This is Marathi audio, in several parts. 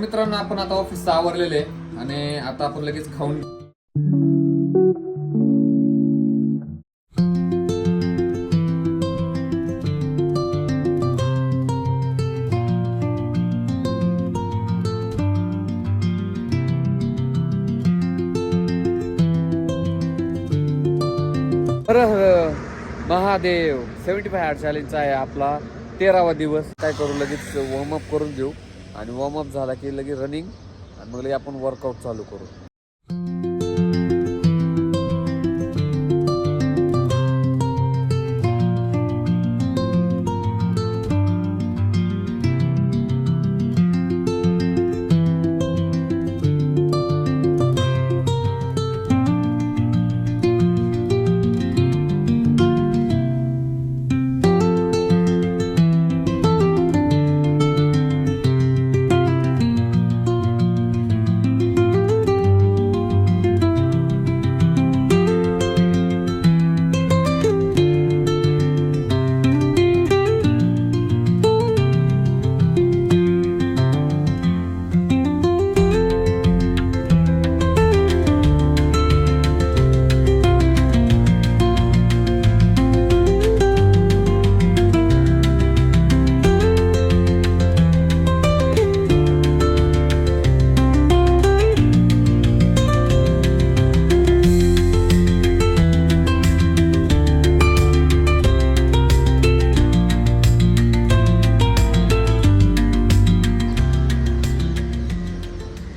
मित्रांनो आपण आता ऑफिसचं आवरलेले आणि आता आपण लगेच खाऊन हर हर महादेव 75 हार्ट चॅलेंजचा आहे आपला 13वा दिवस. काय करू लगेच वॉर्मअप करून घेऊ आणि वॉर्मअप झाला की लगेच रनिंग आणि मग लगेच आपण वर्कआउट चालू करू.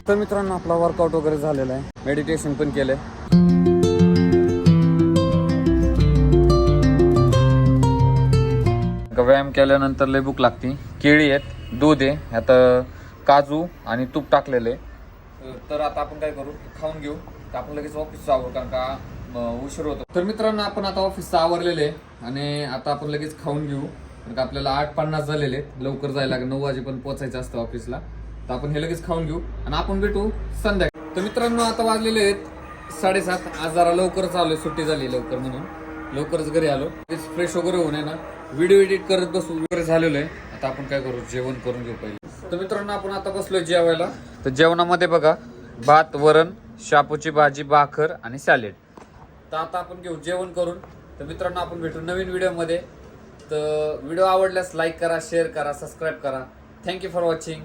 तर मित्रांनो आपला वर्कआउट वगैरे झालेला आहे, मेडिटेशन पण केलंय. व्यायाम केल्यानंतर लय भूक लागते. केळी आहेत, दूध आहे, आता काजू आणि तूप टाकलेले. तर आता आपण काय करू, खाऊन घेऊ. तर आपण लगेच ऑफिसचं आवर, कारण का उशीर होतो. तर मित्रांनो आपण आता ऑफिसचं आवरलेले आणि आता आपण लगेच खाऊन घेऊ, कारण का आपल्याला 8:50 झालेले, लवकर जायला लागेल. 9 वाजेपर्यंत पोहोचायचं असतं ऑफिसला. तर आपण हे लगेच खाऊन घेऊ आणि आपण भेटू संध्याकाळी. तर मित्रांनो आता वाजलेले आहेत 7:30. आज जरा लवकरच आलोय, सुट्टी झाली लवकर म्हणून लवकरच घरी आलो. फ्रेश वगैरे होऊन आहे ना, व्हिडिओ एडिट करत बसू वगैरे झालेलं आहे. आता आपण काय करू, जेवण करून घेऊ पहिले. तर मित्रांनो आपण आता बसलोय जेवायला. तर जेवणामध्ये बघा, भात, वरण, शापूची भाजी, भाकर आणि सॅलेड. तर आता आपण घेऊ जेवण करून. तर मित्रांनो आपण भेटू नवीन व्हिडिओमध्ये. तर व्हिडिओ आवडल्यास लाईक करा, शेअर करा, सबस्क्राईब करा. Thank you for watching.